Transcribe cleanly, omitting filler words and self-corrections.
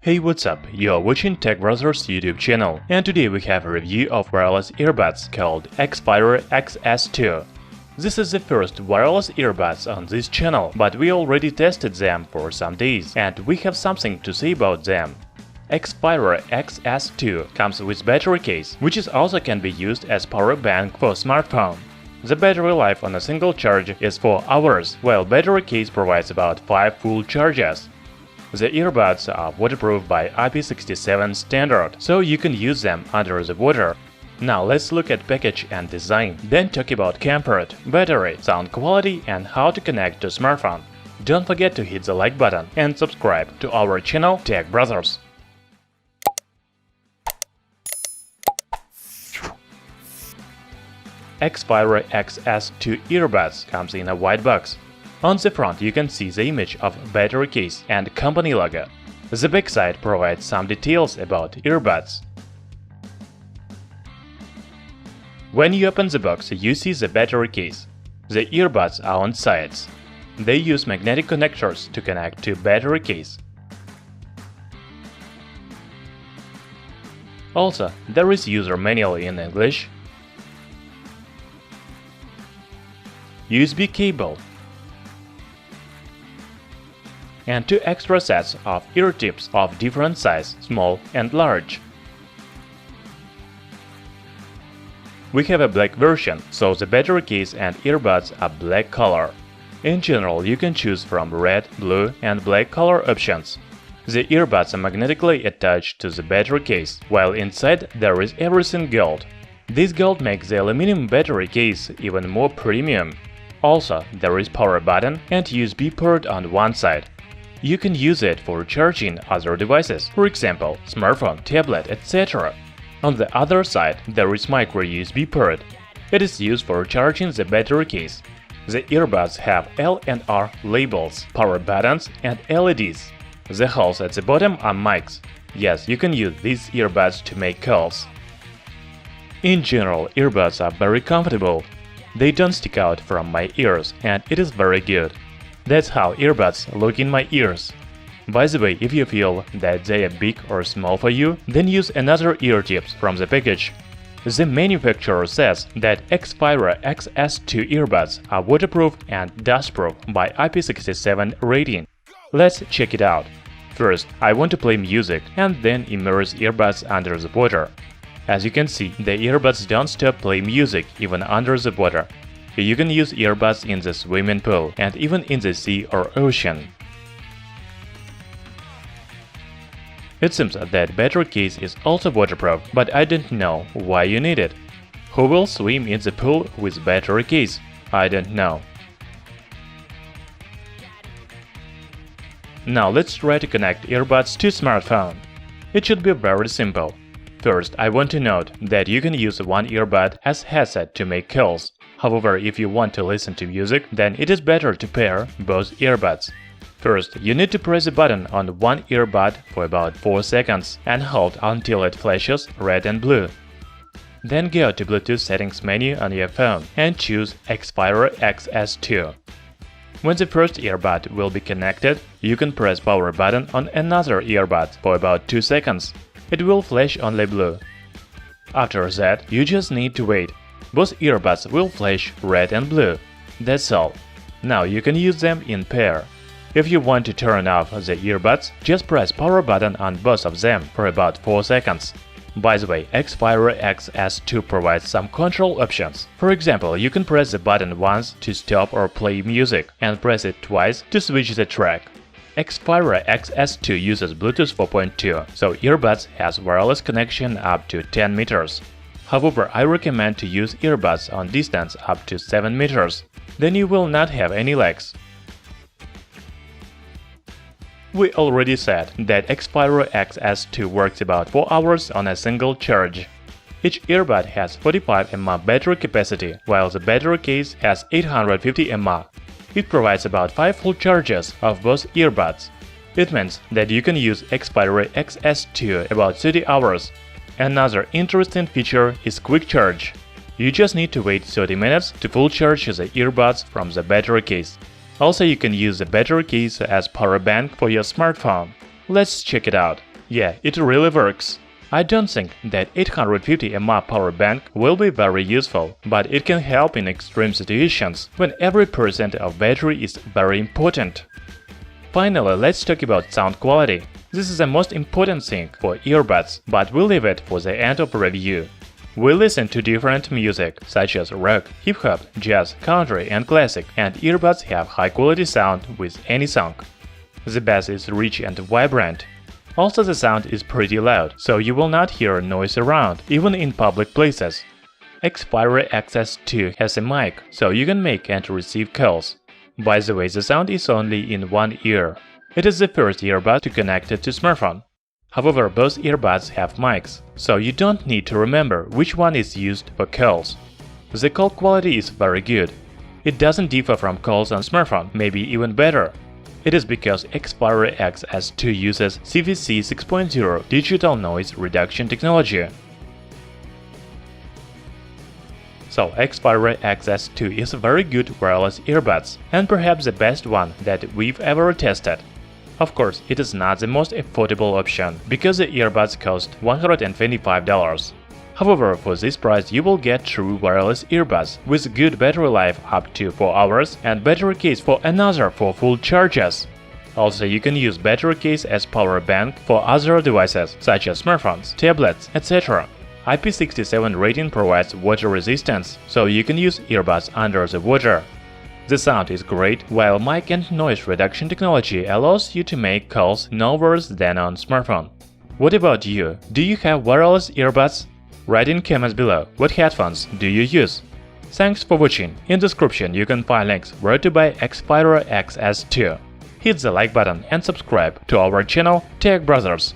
Hey, what's up? You're watching Tech Brothers YouTube channel, and today we have a review of wireless earbuds called xFyro xS2. This is the first wireless earbuds on this channel, but we already tested them for some days, and we have something to say about them. xFyro xS2 comes with battery case, which also can be used as power bank for smartphone. The battery life on a single charge is 4 hours, while battery case provides about 5 full charges. The earbuds are waterproof by IP67 standard, so you can use them under the water. Now let's look at package and design, then talk about comfort, battery, sound quality and how to connect to smartphone. Don't forget to hit the like button and subscribe to our channel Tech Brothers. xFyro xS2 earbuds comes in a white box. On the front you can see the image of battery case and company logo. The backside provides some details about earbuds. When you open the box, you see the battery case. The earbuds are on sides. They use magnetic connectors to connect to battery case. Also, there is user manual in English, USB cable, and 2 extra sets of ear tips of different size, small and large. We have a black version, so the battery case and earbuds are black color. In general, you can choose from red, blue and black color options. The earbuds are magnetically attached to the battery case, while inside there is everything gold. This gold makes the aluminum battery case even more premium. Also, there is power button and USB port on one side. You can use it for charging other devices, for example, smartphone, tablet, etc. On the other side, there is micro USB port. It is used for charging the battery case. The earbuds have L and R labels, power buttons and LEDs. The holes at the bottom are mics. Yes, you can use these earbuds to make calls. In general, earbuds are very comfortable. They don't stick out from my ears, and it is very good. That's how earbuds look in my ears. By the way, if you feel that they are big or small for you, then use another ear tips from the package. The manufacturer says that xFyro xS2 earbuds are waterproof and dustproof by IP67 rating. Let's check it out. First, I want to play music and then immerse earbuds under the water. As you can see, the earbuds don't stop playing music even under the water. You can use earbuds in the swimming pool and even in the sea or ocean. It seems that battery case is also waterproof, but I don't know why you need it. Who will swim in the pool with battery case? I don't know. Now let's try to connect earbuds to smartphone. It should be very simple. First, I want to note that you can use one earbud as headset to make calls. However, if you want to listen to music, then it is better to pair both earbuds. First, you need to press the button on one earbud for about 4 seconds and hold until it flashes red and blue. Then go to Bluetooth settings menu on your phone and choose xFyro xS2. When the first earbud will be connected, you can press power button on another earbud for about 2 seconds. It will flash only blue. After that, you just need to wait. Both earbuds will flash red and blue. That's all. Now you can use them in pair. If you want to turn off the earbuds, just press power button on both of them for about 4 seconds. By the way, xFyro xS2 provides some control options. For example, you can press the button once to stop or play music and press it twice to switch the track. xFyro xS2 uses Bluetooth 4.2, so earbuds has wireless connection up to 10 meters. However, I recommend to use earbuds on distance up to 7 meters. Then you will not have any lags. We already said that xFyro xS2 works about 4 hours on a single charge. Each earbud has 45 mAh battery capacity, while the battery case has 850 mAh. It provides about 5 full charges of both earbuds. It means that you can use xFyro xS2 about 30 hours. Another interesting feature is quick charge. You just need to wait 30 minutes to full charge the earbuds from the battery case. Also, you can use the battery case as power bank for your smartphone. Let's check it out. Yeah, it really works. I don't think that 850 mAh power bank will be very useful, but it can help in extreme situations when every percent of battery is very important. Finally, let's talk about sound quality. This is the most important thing for earbuds, but we'll leave it for the end of the review. We listen to different music, such as rock, hip-hop, jazz, country and classic, and earbuds have high-quality sound with any song. The bass is rich and vibrant. Also, the sound is pretty loud, so you will not hear noise around, even in public places. xFyro xS2 has a mic, so you can make and receive calls. By the way, the sound is only in one ear. It is the first earbud to connect it to smartphone. However, both earbuds have mics, so you don't need to remember which one is used for calls. The call quality is very good. It doesn't differ from calls on smartphone, maybe even better. It is because xFyro xS2 uses CVC 6.0 digital noise reduction technology. So xFyro xS2 is a very good wireless earbuds, and perhaps the best one that we've ever tested. Of course, it is not the most affordable option, because the earbuds cost $125. However, for this price you will get true wireless earbuds with good battery life up to 4 hours and battery case for another 4 full charges. Also, you can use battery case as power bank for other devices such as smartphones, tablets, etc. IP67 rating provides water resistance, so you can use earbuds under the water. The sound is great, while mic and noise reduction technology allows you to make calls no worse than on smartphone. What about you? Do you have wireless earbuds? Write in comments below what headphones do you use. Thanks for watching. In description you can find links where to buy xFyro xS2. Hit the like button and subscribe to our channel Tech Brothers.